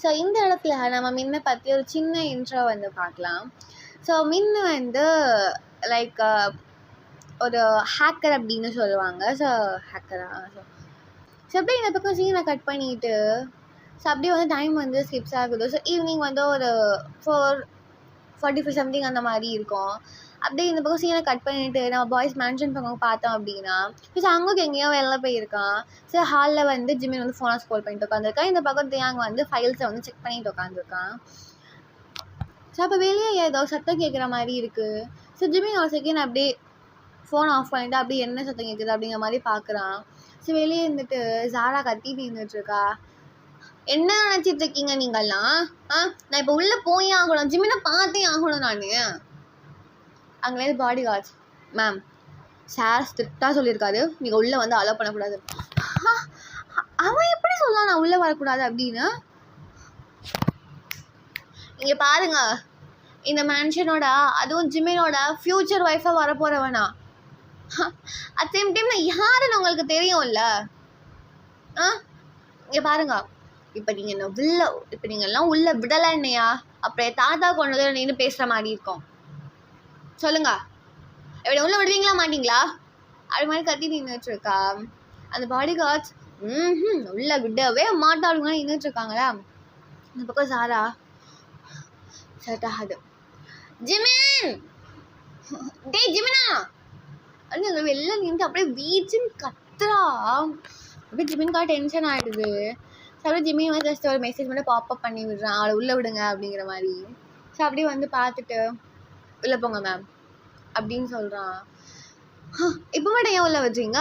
ஸோ இந்த இடத்துல நம்ம மின்னை பற்றி ஒரு சின்ன இன்ட்ரோ வந்து பார்க்கலாம். ஸோ மின்னு வந்து லைக் ஒரு ஹேக்கர் அப்படின்னு சொல்லுவாங்க. ஸோ ஹேக்கரா? ஸோ அப்படியே இந்த பக்கம் சீனை கட் பண்ணிவிட்டு ஸோ அப்படியே வந்து டைம் வந்து ஸ்கிப்ஸ் ஆகுது. ஸோ ஈவினிங் வந்து ஒரு 4:45 சம்திங் அந்த மாதிரி இருக்கும். அப்படியே இந்த பக்கம் சீனை கட் பண்ணிவிட்டு நம்ம பாய்ஸ் மேன்ஷன் பக்கம் பார்த்தோம் அப்படின்னா ஸோ அங்கே எங்கேயோ வெளில போயிருக்கான். ஸோ ஹாலில் வந்து ஜிமின் வந்து ஃபோனை ஸ்க்ரோல் பண்ணிட்டு உட்காந்துருக்கான். இந்த பக்கம் தேங்க வந்து ஃபைல்ஸை வந்து செக் பண்ணிட்டு உட்காந்துருக்கான். ஸோ அப்போ வெளியே ஏதோ சத்தம் கேட்குற மாதிரி இருக்குது. ஸோ ஜிமின் ஒரு செகண்ட் அப்படியே ஃபோன் ஆஃப் பண்ணிவிட்டு அப்படியே என்ன சத்தம் கேட்குது அப்படிங்கிற மாதிரி பார்க்குறான். ஸோ வெளியே இருந்துட்டு ஜாரா கத்திட்டு இருந்துட்டுருக்கா. என்ன நினச்சிட்டு இருக்கீங்க நீங்கள்லாம்? நான் இப்போ உள்ளே போய் ஆகணும், ஜிமினை பார்த்தே ஆகணும். நான் அங்கேருந்து பாடி கார்ட்ஸ், மேம் சார் ஸ்ட்ரிக்டாக சொல்லியிருக்காரு நீங்கள் உள்ளே வந்து அலோவ் பண்ணக்கூடாது. அவன் எப்படி சொல்லலாம் நான் உள்ளே வரக்கூடாது அப்படின்னு? இங்கே பாருங்க, இந்த மேன்ஷனோட அதுவும் ஜிமினோட ஃப்யூச்சர் ஒய்ஃபாக வரப்போகிறவனா. அட் சேம் டைம் நான் யாருன்னு உங்களுக்கு தெரியும்ல. இங்கே பாருங்க, இப்போ நீங்கள் என்ன உள்ள, இப்போ நீங்கள்லாம் உள்ளே விடலை என்னையா, அப்புறம் தாத்தா கொண்டு வந்து நின்று பேசுகிற மாதிரி இருக்கும். சொல்லுங்க, எப்படி உள்ளே விடுவீங்களா மாட்டிங்களா? அது மாதிரி கத்தி நின்றுட்டுருக்கா. அந்த பாடி கார்ட்ஸ் உள்ளே விடவே மாட்டாளுங்க நின்றுட்டுருக்காங்களா. இந்த பக்கம் சாரா செட் ஆகாது. ஜிமின், டே ஜிமினா அப்படிங்க வெளில நின்று அப்படியே வீச்சுன்னு கத்துறா. அப்படியே ஜிமின்கா டென்ஷன் ஆகிடுது. ஸோ அப்படியே ஜிமின் வந்து ஜஸ்ட் ஒரு மெசேஜ் மட்டும் பாப்அப் பண்ணி விடுறான், அவளை உள்ளே விடுங்க அப்படிங்கிற மாதிரி. ஸோ அப்படியே வந்து பார்த்துட்டு உள்ளே போங்க மேம் அப்படின்னு சொல்கிறான். இப்போ மட்டும் ஏன் உள்ளே வச்சிங்க?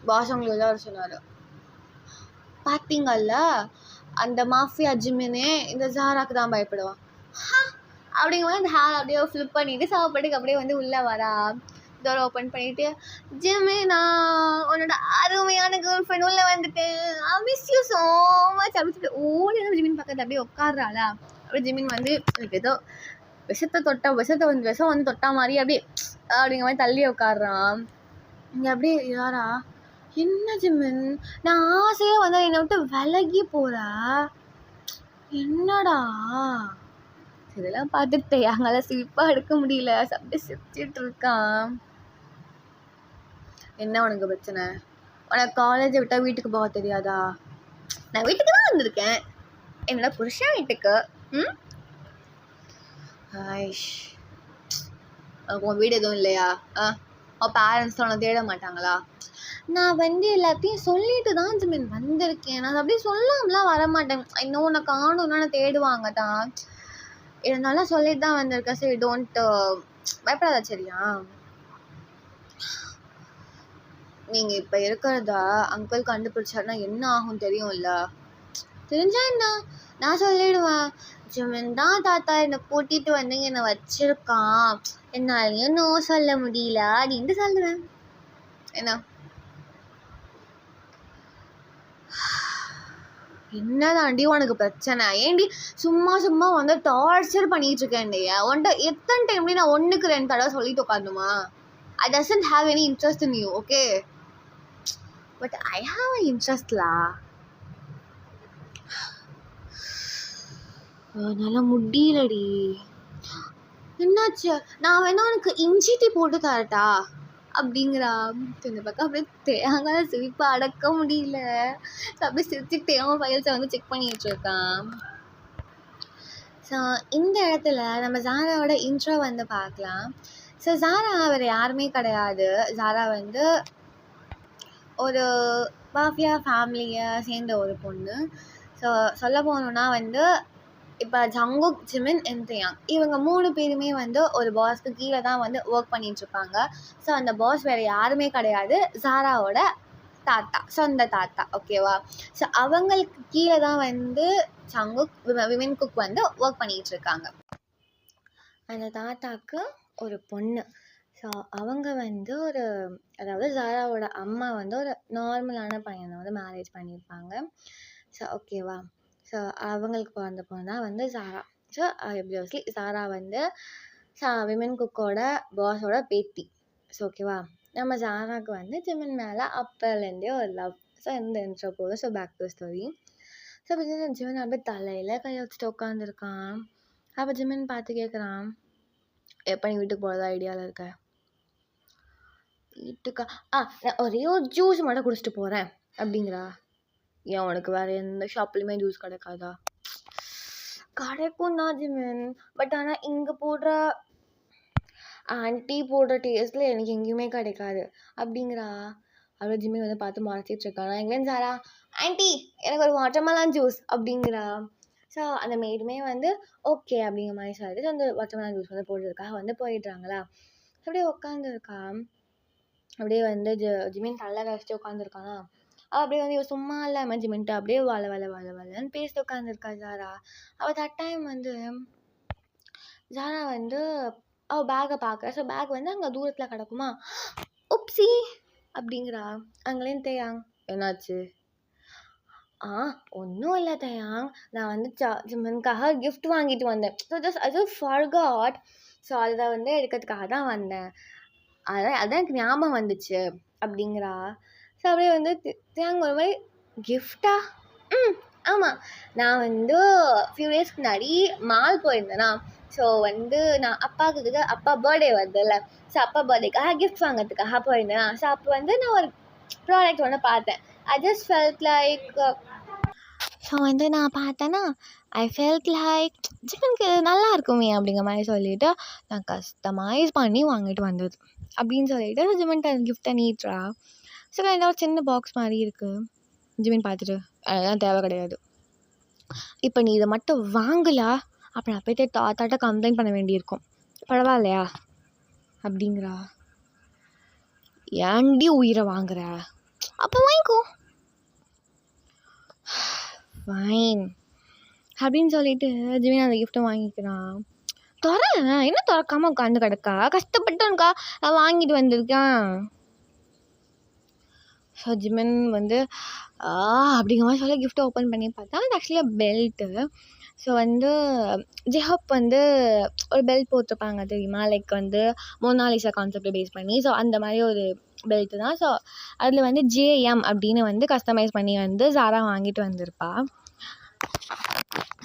பாஸ் உங்களுக்கு உள்ள வர சொன்னார். பார்த்தீங்கல்ல, அந்த மாஃபியா ஜிமினே இந்த ஜாராக்கு தான் பயப்படுவான் அப்படிங்கும்போது அந்த ஹேர் அப்படியே ஃப்ளிப் பண்ணிவிட்டு சாப்பாட்டுக்கு அப்படியே வந்து உள்ளே வரா. டோர் ஓப்பன் பண்ணிவிட்டு, ஜிமினா உன்னோட அருமையான கேர்ள் ஃப்ரெண்ட் உள்ளே வந்துட்டு, I miss you so much அப்படின்னு சொல்லிட்டு ஓடி ஜிமின் பக்கத்தில் அப்படியே உட்காடுறாளா. அப்படியே ஜிமின் வந்து எனக்கு ஏதோ விஷம் வந்து தொட்டா மாதிரி அப்படியே அப்படிங்கிற மாதிரி தள்ளி உட்காடுறான். இங்கே அப்படியே யாரா, என்ன ஜிமின் நான் ஆசையாக வந்து என்னை விட்டு விலகி போகிறா, என்னடா இதெல்லாம் பார்த்துட்டு அங்கே சிரிப்பாக எடுக்க முடியல. அப்படியே சிரிச்சிட்டு இருக்கான். என்ன உனக்கு பிரச்சனை? உனக்கு காலேஜை விட்டால் வீட்டுக்கு போக தெரியாதா? நான் வீட்டுக்கு தான் வந்திருக்கேன், என்னோட புருஷன் வீட்டுக்கு. ஐஷ், உன் வீடு எதுவும் இல்லையா? உன் பேரண்ட்ஸ் உன்னை தேட மாட்டாங்களா? நான் வந்து எல்லாத்தையும் சொல்லிட்டு தான் ஜிமின் வந்திருக்கேன். நான் அப்படியே சொல்லாமலாம் வரமாட்டேன். இன்னும் உன்னை காணும்னா நான் தேடுவாங்க தான், இருந்தாலும் சொல்லிட்டு தான் வந்திருக்கேன். சரி டோன்ட் பயப்படாதா சரியா? நீங்கள் இப்போ இருக்கிறதா அங்கிள் கண்டுபிடிச்சாருன்னா என்ன ஆகும் தெரியும்ல? தெரிஞ்சா என்ன, நான் சொல்லிடுவேன். ஜிமின் தான் தாத்தா என்னை கூட்டிகிட்டு வந்து என்னை வச்சிருக்கான், என்னாலையும் நோ சொல்ல முடியல அப்படின்ட்டு சொல்லுவேன். என்ன என்னதாண்டி உனக்கு பிரச்சனை? ஏண்டி சும்மா சும்மா வந்து டார்ச்சர் பண்ணிட்டு இருக்கேன்டி. உன்ட்ட எத்தனை டைம்டி நான் 1க்கு 2 தடவை சொல்லிட்டு உட்காந்துமா? I doesn't have any interest in you, okay? But I have an interest la. என்னால முடியலடி. என்னாச்சு? நான் வேணா உனக்கு இஞ்சி டீ போட்டு தரட்டா அப்படிங்கிறா. இந்த பக்கம் அப்படியே தேங்காய் சிரிப்பை அடக்க முடியல. அப்படியே சிரிச்சுக்கிட்டே அவன் ஃபைல்ஸை வந்து செக் பண்ணிட்டு இருக்கான். ஸோ இந்த இடத்துல நம்ம ஜாராவோட இன்ட்ரோ வந்து பார்க்கலாம். ஸோ ஜாரா வேறு யாருமே கிடையாது. ஜாரா வந்து ஒரு மாஃபியா ஃபேமிலியை சேர்ந்த ஒரு பொண்ணு. ஸோ சொல்ல போனோன்னா வந்து இப்போ ஜங்குக், ஜிமின் அண்ட் தியாங் இவங்க 3 பேருமே வந்து ஒரு பாஸ்க்கு கீழே தான் வந்து ஒர்க் பண்ணிகிட்ருப்பாங்க. ஸோ அந்த பாஸ் வேறு யாருமே கிடையாது, ஜாராவோட தாத்தா, சொந்த தாத்தா, ஓகேவா? ஸோ அவங்களுக்கு கீழே தான் வந்து ஜங்குக், விமென் குக் வந்து ஒர்க் பண்ணிகிட்ருக்காங்க. அந்த தாத்தாவுக்கு ஒரு பொண்ணு. ஸோ அவங்க வந்து அதாவது ஜாராவோட அம்மா வந்து ஒரு நார்மலான பையனை வந்து மேரேஜ் பண்ணியிருப்பாங்க. ஸோ ஓகேவா? ஸோ அவங்களுக்கு பிறந்த பொண்ணு தான் வந்து ஜாரா. ஸோ ஆப்வியஸ்லி ஜாரா வந்து விமென் குக்கோட பாஸோட பேத்தி. ஸோ ஓகேவா? நம்ம ஜாராவுக்கு வந்து ஜிமின் மேலே அப்போலேருந்தே ஒரு லவ். ஸோ இந்த இன்ட்ரோ போதும். So back to story. So இப்போ ஜிமின் அப்படியே தலையில் கையை வச்சுட்டு உட்காந்துருக்கான். அப்போ ஜிமின் பார்த்து கேட்குறான், எப்போ நீ வீட்டுக்கு போகிறதா ஐடியாவில் இருக்க? வீட்டுக்கா? நான் ஒரே ஒரு ஜூஸ் மட்டும் குடிச்சிட்டு போகிறேன் அப்படிங்கிறா. ஏன் உனக்கு வேறு எந்த ஷாப்லேயுமே ஜூஸ் கிடைக்காதா? கிடைக்கும் தான் ஜிமின், பட் ஆனால் இங்கே போடுற ஆன்ட்டி போடுற டேஸ்ட்டில் எனக்கு எங்கேயுமே கிடைக்காது அப்படிங்கிறா. அவ்வளோ ஜிமின் வந்து பார்த்து மறைச்சிட்டு இருக்கா. நான் எங்கேன்னு ஜாரா, ஆன்ட்டி எனக்கு ஒரு வாட்டர்மெலன் ஜூஸ் அப்படிங்கிறா. ஸோ அந்த மெய்டுமே வந்து ஓகே அப்படிங்கிற மாதிரி சொல்லிட்டு அந்த வாட்டர்மெலன் ஜூஸ் வந்து போடுறதுக்காக வந்து போயிடுறாங்களா. அப்படியே உட்காந்துருக்கா. அப்படியே வந்து ஜிமின் தலை வச்சுட்டு உட்காந்துருக்கானா. அப்படியே வந்து இவள் சும்மா இல்லாமல் ஜிமின்ட்டு அப்படியே வளன்னு பேசிட்டு உட்காந்துருக்கா ஜாரா. அவள் தட் டைம் வந்து ஜாரா வந்து அவள் பேக்கை பார்க்குறா. ஸோ பேக் வந்து அங்கே தூரத்தில் கிடக்குமா. உப்சி அப்படிங்கிறா. அங்கேயும் தேயாங், என்னாச்சு? ஒன்றும் இல்லை தேயாங், நான் வந்து ஜிமின்காக கிஃப்ட் வாங்கிட்டு வந்தேன். ஸோ அது ஃபர்காட். ஸோ அதை வந்து எடுக்கிறதுக்காக தான் வந்தேன். அதான் எனக்கு ஞாபகம் வந்துச்சு அப்படிங்கிறா. ஸோ அப்படியே வந்து தேங்க ஒரு மாதிரி கிஃப்டா? ஆமாம், நான் வந்து ஃபியூ டேஸ்க்கு முன்னாடி மால் போயிருந்தேனா. ஸோ வந்து நான் அப்பாவுக்கு அப்பா பர்த்டே வருதுல்ல. ஸோ அப்பா பர்த்டேக்காக கிஃப்ட் வாங்கிறதுக்காக போயிருந்தேனா. ஸோ அப்போ வந்து நான் ஒரு ப்ராடக்ட் ஒன்று பார்த்தேன். I just felt like, so வந்து நான் பார்த்தேன்னா ஐ ஃபெல்ட் லைக் ஜிமினுக்கு நல்லா இருக்குமே அப்படிங்கிற மாதிரி சொல்லிவிட்டு நான் கஸ்டமைஸ் பண்ணி வாங்கிட்டு வந்தது அப்படின்னு சொல்லிவிட்டு ஜிமின்ட்ட கிஃப்டை நீட்றா. ஸோ கைண்டாக ஒரு சின்ன பாக்ஸ் மாதிரி இருக்குது. ஜிமின் பார்த்துட்டு அதெல்லாம் தேவை கிடையாது, இப்போ நீ இதை மட்டும் வாங்கலா அப்புறம் நான் போய்ட்டு தாத்தாட்ட கம்ப்ளைண்ட் பண்ண வேண்டியிருக்கும், பரவாயில்லையா அப்படிங்கிறா. ஏன்டி உயிரை வாங்குற? அப்போ வாங்கிக்கோ. ஃபைன் அப்படின்னு சொல்லிட்டு ஜிமின் அந்த கிஃப்ட்டை வாங்கிக்கிறான். என்ன திறக்காமல் உட்காந்து கிடக்கா? கஷ்டப்பட்டுக்கா நான் வாங்கிட்டு வந்திருக்கேன். ஸோ ஜிமின் வந்து அப்படிங்கிற மாதிரி சொல்லி கிஃப்ட்டை ஓப்பன் பண்ணி பார்த்தா அது ஆக்சுவலாக பெல்ட்டு. ஸோ வந்து ஜெஹப் வந்து ஒரு பெல்ட் போட்டிருப்பாங்க தெரியுமா, லைக் வந்து மோனாலிசா கான்செப்டை பேஸ் பண்ணி. ஸோ அந்த மாதிரி ஒரு பெல்ட்டு தான். ஸோ அதில் வந்து ஜேஎம் அப்படின்னு வந்து கஸ்டமைஸ் பண்ணி வந்து ஜாரா வாங்கிட்டு வந்திருப்பா.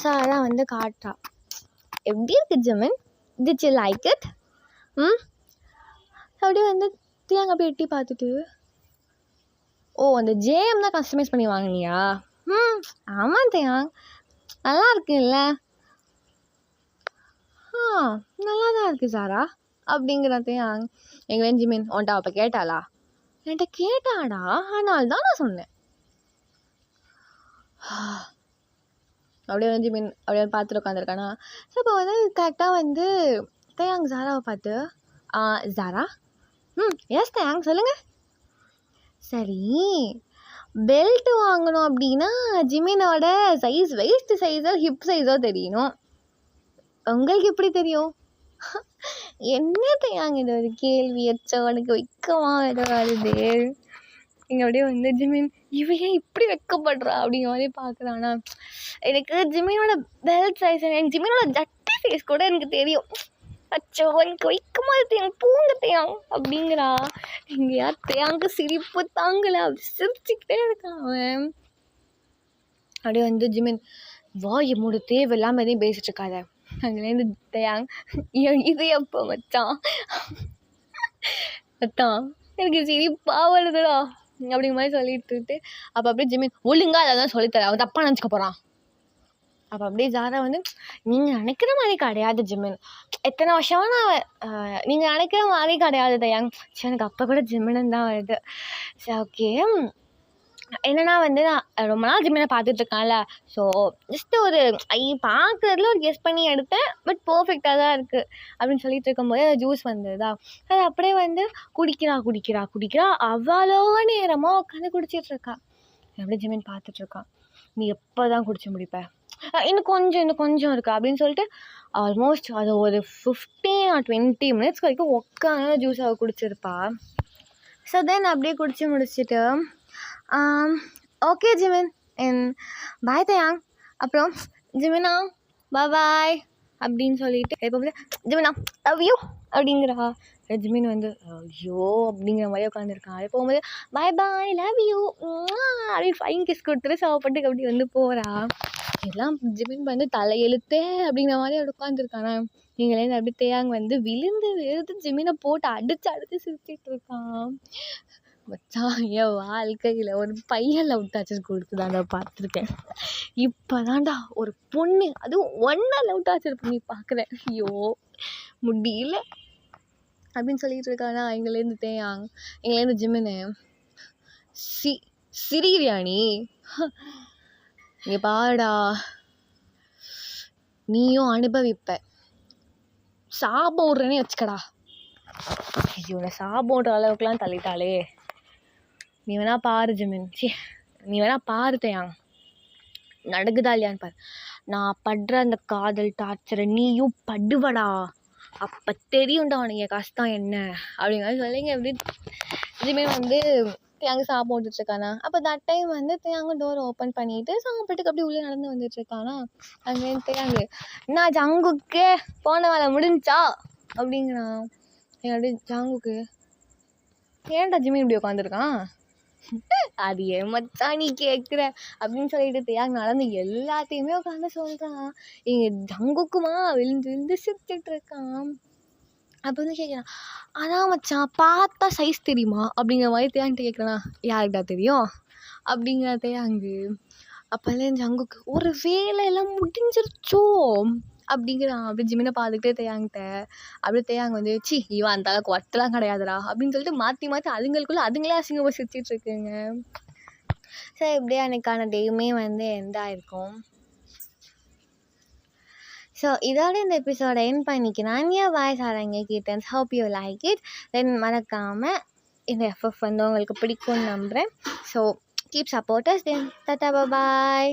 ஸோ அதான் வந்து காட்டுறா. எப்படி இருக்குது Jimin? Did you like it? அப்படியே வந்து தியாங்க அப்படியே எட்டி பார்த்துட்டு, அந்த ஜேஎம் தான் கஸ்டமைஸ் பண்ணி வாங்கினியா? ஆமாம் தியாங், நல்லா இருக்குல்ல? நல்லா தான் இருக்குது சாரா அப்படிங்கிற தியாங். எங்களேன் ஜிமின் உன்ட்ட அப்போ கேட்டாளா? என்கிட்ட கேட்டாடா, ஆனால் தான் நான் சொன்னேன். அப்படியே வந்து ஜிமின் அப்படியே பார்த்துட்டு உட்காந்துருக்கானா. ஸோ இப்போ வந்து கரெக்டாக வந்து தேயாங் ஜாராவை பார்த்து, ஜாரா எஸ் தேயாங் சொல்லுங்கள். சரி, பெல்ட் வாங்கணும் அப்படின்னா ஜிமினோட சைஸ், வெயிஸ்ட் சைஸோ ஹிப் சைஸோ தெரியணும். உங்களுக்கு எப்படி தெரியும்? என்ன தேயாங்க இது ஒரு கேள்வி வச்சவனுக்கு வைக்கமா ஏதோ வருது. இங்கே அப்படியே வந்து ஜிமின் இவ ஏன் இப்படி வெக்கப்படுறா அப்படிங்கிற மாதிரி பார்க்குறானா. எனக்கு ஜிமினோட பெல்ட் சைஸ், எனக்கு ஜிமினோட ஜட்டி சைஸ் கூட எனக்கு தெரியும். அச்சோ எனக்கு வைக்கும் போது தேங்க பூங்க தேயாங் அப்படிங்கிறா. எங்கேயா தேயாங்க சிரிப்பு தாங்கலை, அப்படி சிரிச்சுக்கிட்டே இருக்கான் அவன். அப்படியே வந்து ஜிமின் வாய் மூடு, தேவையில்லாமல் எதையும் பேசிட்டு இருக்காத. அங்கேருந்து தேயாங் இது எப்போ மச்சான் மச்சான் எனக்கு சிரிப்பாக வருதுடா அப்படிங்கிற மாதிரி சொல்லிட்டு அப்போ அப்படியே ஜிமின் ஒழுங்கா அதெல்லாம் சொல்லித்தர, அவன் தப்பாக நினச்சிக்க போகிறான். அப்போ அப்படியே ஜாரா வந்து நீங்கள் நினைக்கிற மாதிரி கிடையாது ஜிமின், எத்தனை வருஷமாக நான் நீங்கள் நினைக்கிற மாதிரி கிடையாது தயாங். சரி எனக்கு அப்போ கூட ஜிமின்னு தான் வருது. சரி ஓகே, என்னென்னா வந்து நான் ரொம்ப நாள் ஜிமினை பார்த்துட்ருக்கான்ல, ஸோ ஜஸ்ட்டு ஒரு பார்க்குறதுல ஒரு கெஸ் பண்ணி எடுத்தேன், பட் பர்ஃபெக்டாக தான் இருக்குது அப்படின்னு சொல்லிட்டு இருக்கும்போது ஜூஸ் வந்ததா. அது அப்படியே வந்து குடிக்கிறா அவ்வளோ நேரமாக உட்காந்து குடிச்சிட்ருக்கா. அப்படியே ஜிமின் பார்த்துட்ருக்கான். நீ எப்போ தான் குடிச்சு முடிப்ப, இன்னும் கொஞ்சம் இருக்கா அப்படின்னு சொல்லிட்டு ஆல்மோஸ்ட் அது ஒரு 15 or 20 minutes வரைக்கும் உட்காந்து ஜூஸ் அவள் குடிச்சிருப்பா. ஸோ தென் அப்படியே குடிச்சு முடிச்சுட்டு ஓகே ஜிமின் பாய் தயாங், அப்புறம் ஜிமினா பாய் அப்படின்னு சொல்லிட்டு இப்போ வந்து ஜிமினா லவ் யூ அப்படிங்கிறா. ஜிமின் வந்து ஐயோ அப்படிங்கிற மாதிரி உட்காந்துருக்கான். அது போகும்போது பாய் லவ் யூ அப்படி ஃபைன் கிஸ் கொடுத்துட்டு சாப்பிட்டுக்கு அப்படி வந்து போகிறா. எல்லாம் ஜிமின் வந்து தலையெழுத்தே அப்படிங்கிற மாதிரி அப்படி உட்காந்துருக்கானா. நீங்களேருந்து அப்படி தேயாங்க வந்து விழுந்து ஜிமினை போட்டு அடித்து சிரிச்சிட்டு இருக்கான். மச்சான் என் வாழ்க்கையில் ஒரு பையன் லவ் டார்ச்சர் கொடுத்து தான்டா பார்த்துருக்கேன். இப்போ தான்டா ஒரு பொண்ணு அதுவும் ஒன்றா லவ் டார்ச்சர் பண்ணி பார்க்குறேன். ஐயோ முடியல அப்படின்னு சொல்லிட்டு இருக்கானா. எங்கேருந்து ஜிமினு சிரியாணி இங்கே பாடா, நீயும் அனுபவிப்ப, சாபம் விட்றேனே வச்சுக்கடா. ஐயோ நான் சாபம்ன்ற அளவுக்குலாம் தள்ளிட்டாளே. நீ வேணா பாரு ஜிமின், நீ வேணா பாரு தயாங் நடக்குதா இல்லையான்னு பாரு. நான் படுற அந்த காதல் டார்ச்சரை நீயும் படுவடா, அப்போ தெரியும்டா உனக்கு கஷ்டம் என்ன அப்படிங்கிறது சொல்லிங்க. எப்படி ஜிமின் வந்து தேங்க சாப்பிட்டு போட்டுட்ருக்கானா. அப்போ தட் டைம் வந்து தேங்க டோர் ஓப்பன் பண்ணிவிட்டு சாப்பிட்டுக்கு அப்படி உள்ளே நடந்து வந்துட்டுருக்கானா. அங்கே தேங்க நான் ஜங்குக்கு போன வேலை முடிஞ்சா அப்படிங்கிறான். அப்படியே ஜங்குக்கு ஏன்டா ஜிமின் இப்படி உட்காந்துருக்கான், அது ஏன் மச்சான் நீ கேட்குற அப்படின்னு சொல்லிட்டு தேங்க நடந்து எல்லாத்தையுமே உட்காந்து சொல்கிறான். இங்கே ஜங்குக்குமா விழுந்து சிரிச்சிட்டு இருக்கான். அப்போ வந்து கேட்குறான், அதான் மச்சான் பார்த்தா சைஸ் தெரியுமா அப்படிங்கிற மாதிரி தேங்கிட்ட கேட்குறானா. யாருக்கிட்டா தெரியும் அப்படிங்கிற தேங்கு. அப்போல்லாம் ஜங்குக்கு ஒரு வேலையெல்லாம் முடிஞ்சிருச்சோ அப்படிங்கிறான். அப்படி ஜிமினை பார்த்துக்கிட்டே தேயாங்கிட்ட அப்படியே தேயாங்க வந்து இவன் அந்த அளவுக்கு ஒர்த்தெலாம் கிடையாதுடா அப்படின்னு சொல்லிட்டு மாற்றி அதுங்களுக்குள்ளே அதுங்களே அசிங்கமாக சிரிச்சிட்டு இருக்குங்க. சரி இப்படியே அன்னைக்கான டேயுமே வந்து எண்ட் ஆயிருக்கும். ஸோ இதோட இந்த எபிசோட எண்ட் பண்ணிக்கிறேன். வாய்ஸ் ஆரங்க கிட்டேன். Hope you like it. Then மறக்காமல் இந்த எஃப்எஃப் வந்து உங்களுக்கு பிடிக்கும்னு நம்புகிறேன். So keep supporters. Then tata பாய்.